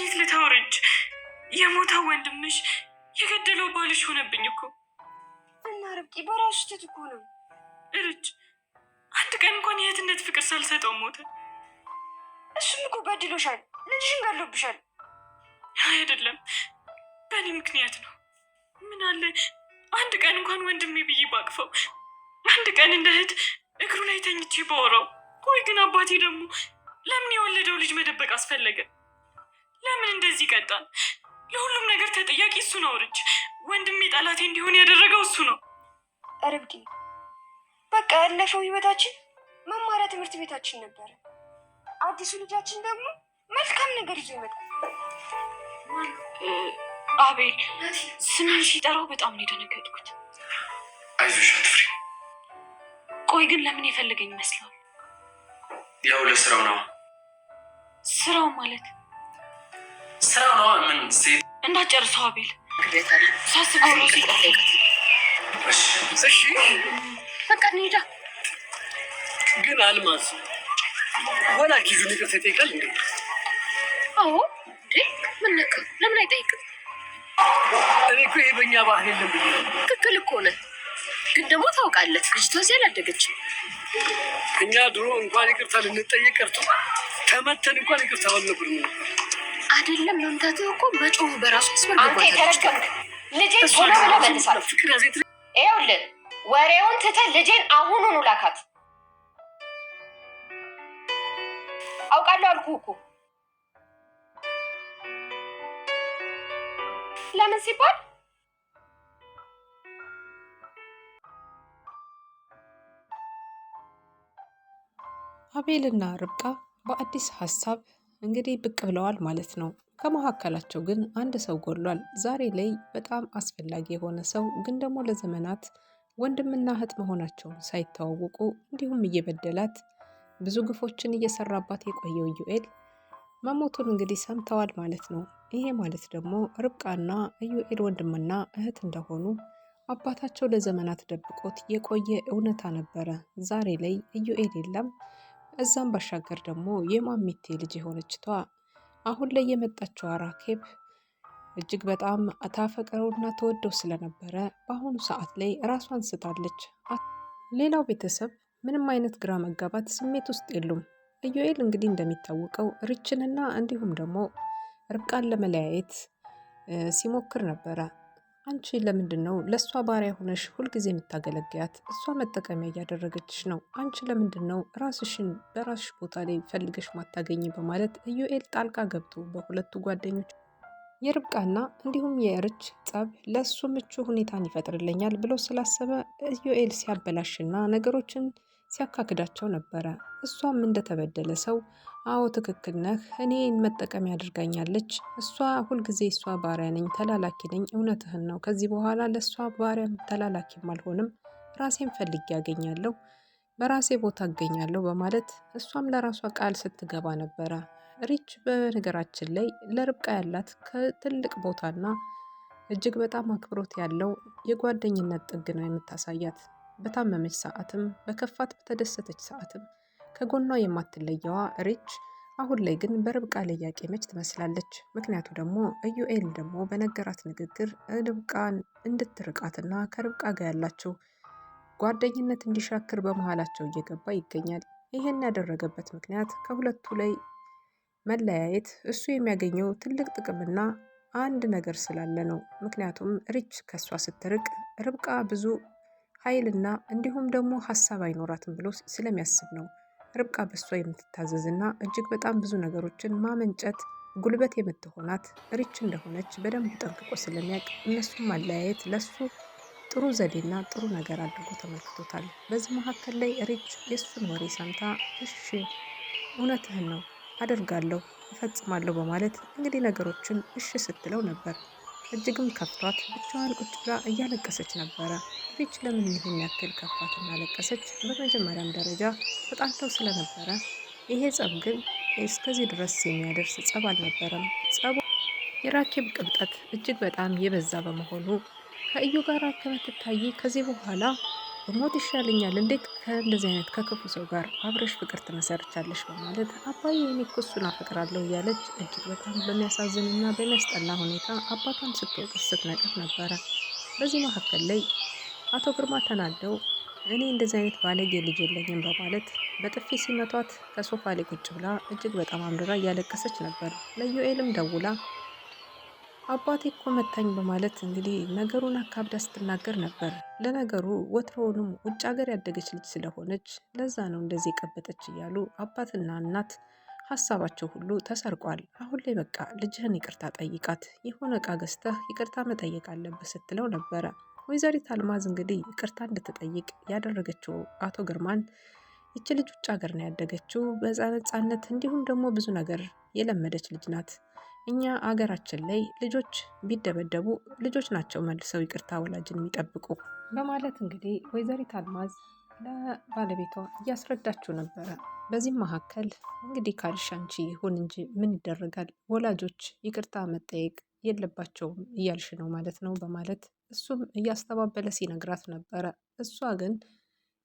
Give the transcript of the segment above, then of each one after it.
እንዴት ልታወርጅ? የሞተው ወንድምሽ የገደለው ባልሽ ሆነብኝ እኮ። እና ርብቃ በራስሽ ትት እኮ ነው። እርጅ አንድ ቀን እንኳን የእህትነት ፍቅር ሳልሰጠው ሞተ። እሱም እኮ በድሎሻል፣ ልጅሽን ገሎብሻል። አይደለም በእኔ ምክንያት ነው። ምን አለ አንድ ቀን እንኳን ወንድሜ ብዬ ባቅፈው፣ አንድ ቀን እንደ እህት እግሩ ላይ ተኝቼ ባወራው። ቆይ ግን አባቴ ደግሞ ለምን የወለደው ልጅ መደበቅ አስፈለገ? ለምን እንደዚህ ቀጣን? ለሁሉም ነገር ተጠያቂ እሱ ነው። ርጅ ወንድሜ ጠላቴ እንዲሆን ያደረገው እሱ ነው። ርብቃ በቃ ያለፈው ህይወታችን መማሪያ ትምህርት ቤታችን ነበረ። አዲሱ ልጃችን ደግሞ መልካም ነገር ይዞ ይመጣል። አቤል ስምን ሲጠራው በጣም ነው የደነገጥኩት። አይዞሽ አትፍሪ። ቆይ ግን ለምን የፈለገኝ ይመስላል? ያው ለስራው ነው። ስራው ማለት ስራው ነው። ምን ሴት እንዳጨርሰው አቤል ሳስበው ነው ሴት። እሺ በቃ እንሂዳ። ግን አልማዝ ወላጅ ይቅርታ ይጠይቃል እንዴ? አዎ ምን ነካ? ለምን አይጠይቅም? እኔ እኮ ይሄ በእኛ ባህል የለም ብዬ ነው። ትክክል እኮ ነህ። ግን ደግሞ ታውቃለህ ልጅቷ እዚህ አላደገችም። እኛ ድሮ እንኳን ይቅርታ ልንጠይቅ ቀርቶ ተመተን እንኳን ይቅርታ ባልነበር ነው አይደለም። መምታትህ እኮ መጮህ በራሱ አስበርግቧታል። አንተ የተረገምክ ልጄን ሆነ ብለህ መልሳት። ፍቅር ያዘኝ። ይኸውልህ ወሬውን ትተህ ልጄን አሁኑኑ ላካት። አውቃለሁ አልኩህ እኮ። ለምን ሲባል አቤልና ርብቃ በአዲስ ሀሳብ እንግዲህ ብቅ ብለዋል ማለት ነው። ከመካከላቸው ግን አንድ ሰው ጎሏል። ዛሬ ላይ በጣም አስፈላጊ የሆነ ሰው ግን ደግሞ ለዘመናት ወንድምና እህት መሆናቸውን ሳይተዋወቁ እንዲሁም እየበደላት ብዙ ግፎችን እየሰራባት የቆየው ኢዩኤል መሞቱን እንግዲህ ሰምተዋል ማለት ነው። ይሄ ማለት ደግሞ ርብቃና ኢዩኤል ወንድምና እህት እንደሆኑ አባታቸው ለዘመናት ደብቆት የቆየ እውነታ ነበረ። ዛሬ ላይ ኢዩኤል የለም። እዛም ባሻገር ደግሞ የማሚቴ ልጅ የሆነችቷ አሁን ላይ የመጣችው ራኬብ እጅግ በጣም ታፈቅረውና ተወደው ስለነበረ በአሁኑ ሰዓት ላይ ራሷን ስታለች። ሌላው ቤተሰብ ምንም አይነት ግራ መጋባት ስሜት ውስጥ የሉም። ኢዩኤል እንግዲህ እንደሚታወቀው ሪችንና እንዲሁም ደግሞ ርብቃን ለመለያየት ሲሞክር ነበረ። አንቺ ለምንድን ነው ለእሷ ባሪያ ሆነሽ ሁልጊዜ የምታገለግያት? እሷ መጠቀሚያ እያደረገችሽ ነው። አንቺ ለምንድን ነው ራስሽን በራስሽ ቦታ ላይ ፈልገሽ ማታገኝ? በማለት ኢዩኤል ጣልቃ ገብቶ በሁለቱ ጓደኞች የርብቃና እንዲሁም የርች ጸብ ለእሱ ምቹ ሁኔታን ይፈጥርልኛል ብሎ ስላሰበ ኢዩኤል ሲያበላሽና ነገሮችን ሲያካክዳቸው ነበረ። እሷም እንደተበደለ ሰው አዎ ትክክል ነህ፣ እኔን መጠቀሚያ አድርጋኛለች። እሷ ሁልጊዜ እሷ ባሪያ ነኝ፣ ተላላኪ ነኝ። እውነትህን ነው። ከዚህ በኋላ ለእሷ ባሪያም ተላላኪም አልሆንም፣ ራሴን ፈልጌ ያገኛለሁ፣ በራሴ ቦታ አገኛለሁ በማለት እሷም ለራሷ ቃል ስትገባ ነበረ። ሪች በነገራችን ላይ ለርብቃ ያላት ከትልቅ ቦታና እጅግ በጣም አክብሮት ያለው የጓደኝነት ጥግ ነው የምታሳያት። በታመመች ሰዓትም በከፋት በተደሰተች ሰዓትም ከጎኗ የማትለየዋ ሪች አሁን ላይ ግን በርብቃ ላይ ያቄመች ትመስላለች። ምክንያቱ ደግሞ ኢዩኤል ደግሞ በነገራት ንግግር ርብቃን እንድትርቃትና ከርብቃ ጋር ያላቸው ጓደኝነት እንዲሻክር በመሃላቸው እየገባ ይገኛል። ይህን ያደረገበት ምክንያት ከሁለቱ ላይ መለያየት እሱ የሚያገኘው ትልቅ ጥቅምና አንድ ነገር ስላለ ነው። ምክንያቱም ሪች ከሷ ስትርቅ ርብቃ ብዙ ኃይልና እንዲሁም ደግሞ ሀሳብ አይኖራትም ብሎ ስለሚያስብ ነው። ርብቃ በሷ የምትታዘዝና እጅግ በጣም ብዙ ነገሮችን ማመንጨት ጉልበት የምትሆናት ሪች እንደሆነች በደንብ ጠንቅቆ ስለሚያውቅ እነሱን ማለያየት ለሱ ጥሩ ዘዴና ጥሩ ነገር አድርጎ ተመልክቶታል። በዚህ መካከል ላይ ሪች የእሱን ወሬ ሰምታ እሺ እውነትህን ነው አደርጋለሁ እፈጽማለሁ በማለት እንግዲህ ነገሮችን እሺ ስትለው ነበር። እጅግም ከፍቷት ብቻዋን ቁጭ ብላ እያለቀሰች ነበረ። ሪች ለምን ይህን ያክል ከፋትና አለቀሰች? በመጀመሪያም ደረጃ ተጣልተው ስለነበረ ይሄ ጸብ ግን እስከዚህ ድረስ የሚያደርስ ጸብ አልነበረም። ጸቡ የራኬብ ቅብጠት እጅግ በጣም የበዛ በመሆኑ ከኢዩ ጋር ከምትታይ ከዚህ በኋላ ሞት ይሻለኛል፣ እንዴት ከእንደዚህ አይነት ከክፉ ሰው ጋር አብረሽ ፍቅር ትመሰርቻለሽ? በማለት አባዬ እኔ እኮ እሱን አፈቅራለሁ እያለች እጅግ በጣም በሚያሳዝንና በሚያስጠላ ሁኔታ አባቷን ስትወቅስ ስትነቅፍ ነበረ። በዚህ መካከል ላይ አቶ ግርማ ተናደው እኔ እንደዚህ አይነት ባለጌ ልጅ የለኝም በማለት በጥፊ ሲመቷት ከሶፋ ላይ ቁጭ ብላ እጅግ በጣም አምርራ እያለቀሰች ነበር። ለዩኤልም ደውላ አባቴ እኮ መታኝ በማለት እንግዲህ ነገሩን አካብዳ ስትናገር ነበር። ለነገሩ ወትሮውንም ውጭ ሀገር ያደገች ልጅ ስለሆነች ለዛ ነው እንደዚህ የቀበጠች እያሉ አባትና እናት ሀሳባቸው ሁሉ ተሰርቋል። አሁን ላይ በቃ ልጅህን ይቅርታ ጠይቃት፣ የሆነ እቃ ገዝተህ ይቅርታ መጠየቅ አለብህ ስትለው ነበረ። ወይዘሪት አልማዝ እንግዲህ ይቅርታ እንድትጠይቅ ያደረገችው አቶ ግርማን ይቺ ልጅ ውጭ ሀገር ነው ያደገችው፣ በህፃንነት እንዲሁም ደግሞ ብዙ ነገር የለመደች ልጅ ናት። እኛ አገራችን ላይ ልጆች ቢደበደቡ ልጆች ናቸው መልሰው ይቅርታ ወላጅን የሚጠብቁ በማለት እንግዲህ ወይዘሪት አልማዝ ለባለቤቷ እያስረዳችው ነበረ። በዚህም መካከል እንግዲህ ካልሽ አንቺ ይሁን እንጂ ምን ይደረጋል፣ ወላጆች ይቅርታ መጠየቅ የለባቸውም እያልሽ ነው ማለት ነው በማለት እሱም እያስተባበለ ሲነግራት ነበረ። እሷ ግን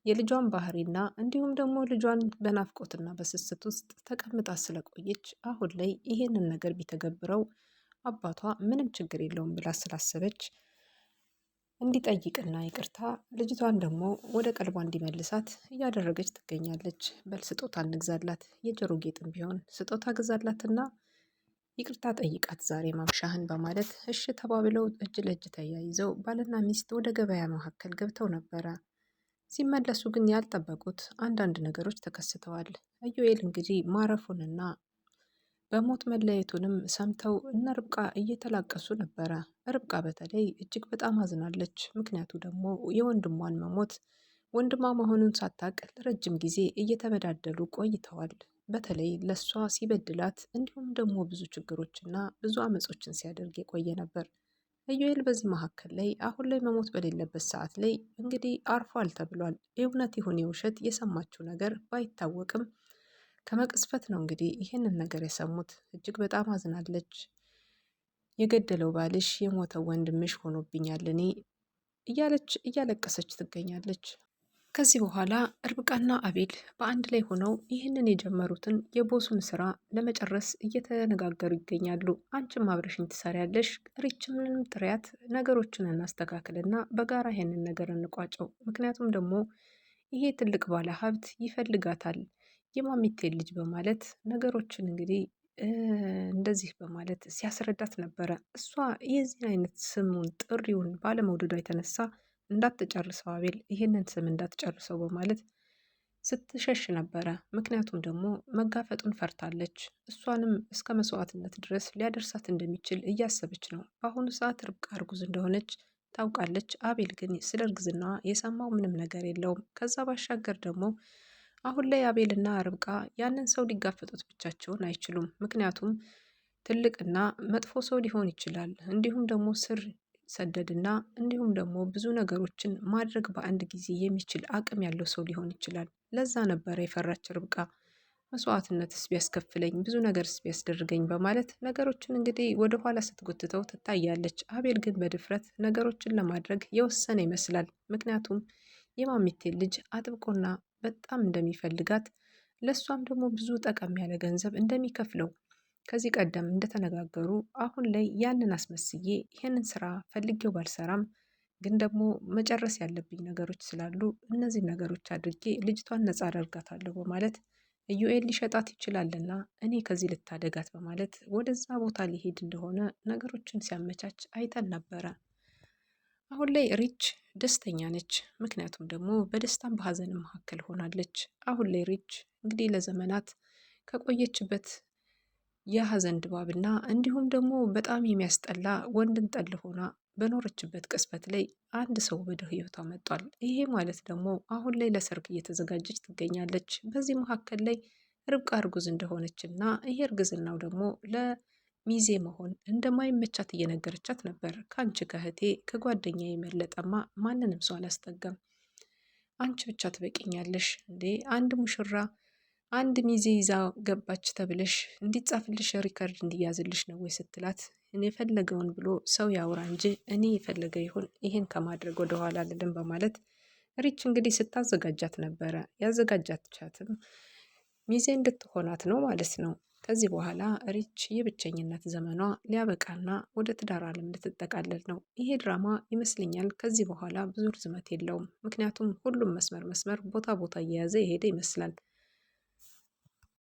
የልጇን ባህሪና እንዲሁም ደግሞ ልጇን በናፍቆትና በስስት ውስጥ ተቀምጣ ስለቆየች አሁን ላይ ይሄንን ነገር ቢተገብረው አባቷ ምንም ችግር የለውም ብላ ስላሰበች እንዲጠይቅና ይቅርታ ልጅቷን ደግሞ ወደ ቀልቧ እንዲመልሳት እያደረገች ትገኛለች። በል ስጦታ እንግዛላት፣ የጆሮ ጌጥም ቢሆን ስጦታ ግዛላትና ይቅርታ ጠይቃት ዛሬ ማምሻህን በማለት እሺ ተባብለው እጅ ለእጅ ተያይዘው ባልና ሚስት ወደ ገበያ መካከል ገብተው ነበረ። ሲመለሱ ግን ያልጠበቁት አንዳንድ ነገሮች ተከስተዋል። ኢዩኤል እንግዲህ ማረፉንና በሞት መለየቱንም ሰምተው እነ ርብቃ እየተላቀሱ ነበረ። ርብቃ በተለይ እጅግ በጣም አዝናለች። ምክንያቱ ደግሞ የወንድሟን መሞት ወንድሟ መሆኑን ሳታቅ ለረጅም ጊዜ እየተበዳደሉ ቆይተዋል። በተለይ ለሷ ሲበድላት እንዲሁም ደግሞ ብዙ ችግሮችና ብዙ አመጾችን ሲያደርግ የቆየ ነበር። ኢዩኤል በዚህ መካከል ላይ አሁን ላይ መሞት በሌለበት ሰዓት ላይ እንግዲህ አርፏል ተብሏል። የእውነት ይሁን የውሸት የሰማችው ነገር ባይታወቅም ከመቅስፈት ነው እንግዲህ ይህንን ነገር የሰሙት። እጅግ በጣም አዝናለች። የገደለው ባልሽ የሞተው ወንድምሽ ሆኖብኛል እኔ እያለች እያለቀሰች ትገኛለች። ከዚህ በኋላ ርብቃና አቤል በአንድ ላይ ሆነው ይህንን የጀመሩትን የቦሱን ስራ ለመጨረስ እየተነጋገሩ ይገኛሉ። አንቺም አብረሽኝ ትሰሪያለሽ፣ ሪችምንም ጥሪያት፣ ነገሮችን እናስተካክልና በጋራ ይሄንን ነገር እንቋጨው። ምክንያቱም ደግሞ ይሄ ትልቅ ባለ ሀብት ይፈልጋታል የማሚቴን ልጅ በማለት ነገሮችን እንግዲህ እንደዚህ በማለት ሲያስረዳት ነበረ። እሷ የዚህ አይነት ስሙን ጥሪውን ባለመውደዷ የተነሳ እንዳትጨርሰው አቤል ይህንን ስም እንዳትጨርሰው በማለት ስትሸሽ ነበረ። ምክንያቱም ደግሞ መጋፈጡን ፈርታለች። እሷንም እስከ መስዋዕትነት ድረስ ሊያደርሳት እንደሚችል እያሰበች ነው። በአሁኑ ሰዓት ርብቃ እርጉዝ እንደሆነች ታውቃለች። አቤል ግን ስለ እርግዝናዋ የሰማው ምንም ነገር የለውም። ከዛ ባሻገር ደግሞ አሁን ላይ አቤልና ርብቃ ያንን ሰው ሊጋፈጡት ብቻቸውን አይችሉም። ምክንያቱም ትልቅና መጥፎ ሰው ሊሆን ይችላል። እንዲሁም ደግሞ ስር ሰደድና እንዲሁም ደግሞ ብዙ ነገሮችን ማድረግ በአንድ ጊዜ የሚችል አቅም ያለው ሰው ሊሆን ይችላል። ለዛ ነበረ የፈራች ርብቃ መስዋዕትነትስ ቢያስከፍለኝ ብዙ ነገርስ ቢያስደርገኝ በማለት ነገሮችን እንግዲህ ወደ ኋላ ስትጎትተው ትታያለች። አቤል ግን በድፍረት ነገሮችን ለማድረግ የወሰነ ይመስላል። ምክንያቱም የማሚቴን ልጅ አጥብቆና በጣም እንደሚፈልጋት ለእሷም ደግሞ ብዙ ጠቀም ያለ ገንዘብ እንደሚከፍለው ከዚህ ቀደም እንደተነጋገሩ አሁን ላይ ያንን አስመስዬ ይህንን ስራ ፈልጌው ባልሰራም ግን ደግሞ መጨረስ ያለብኝ ነገሮች ስላሉ እነዚህ ነገሮች አድርጌ ልጅቷን ነጻ አደርጋታለሁ በማለት ኢዩኤል ሊሸጣት ይችላልና እኔ ከዚህ ልታደጋት በማለት ወደዛ ቦታ ሊሄድ እንደሆነ ነገሮችን ሲያመቻች አይተን ነበረ። አሁን ላይ ሪች ደስተኛ ነች። ምክንያቱም ደግሞ በደስታም በሀዘንም መካከል ሆናለች። አሁን ላይ ሪች እንግዲህ ለዘመናት ከቆየችበት የሀዘን ድባብና እንዲሁም ደግሞ በጣም የሚያስጠላ ወንድን ጠል ሆና በኖረችበት ቅጽበት ላይ አንድ ሰው ወደ ህይወቷ መጥቷል። ይሄ ማለት ደግሞ አሁን ላይ ለሰርግ እየተዘጋጀች ትገኛለች። በዚህ መካከል ላይ ርብቃ እርጉዝ እንደሆነች እና ይሄ እርግዝናው ደግሞ ለሚዜ መሆን እንደማይመቻት እየነገረቻት ነበር። ከአንቺ ከእህቴ ከጓደኛ የመለጠማ ማንንም ሰው አላስጠጋም፣ አንቺ ብቻ ትበቂኛለሽ እንዴ አንድ ሙሽራ አንድ ሚዜ ይዛ ገባች ተብለሽ እንዲጻፍልሽ ሪከርድ እንዲያዝልሽ ነው ወይ ስትላት እኔ የፈለገውን ብሎ ሰው ያውራ እንጂ እኔ የፈለገ ይሁን ይሄን ከማድረግ ወደኋላ አልልም በማለት ሪች እንግዲህ ስታዘጋጃት ነበረ። ያዘጋጃቻትም ሚዜ እንድትሆናት ነው ማለት ነው። ከዚህ በኋላ ሪች የብቸኝነት ዘመኗ ሊያበቃና ወደ ትዳር ዓለም ልትጠቃለል ነው። ይሄ ድራማ ይመስለኛል ከዚህ በኋላ ብዙ ርዝመት የለውም። ምክንያቱም ሁሉም መስመር ቦታ ቦታ እየያዘ የሄደ ይመስላል።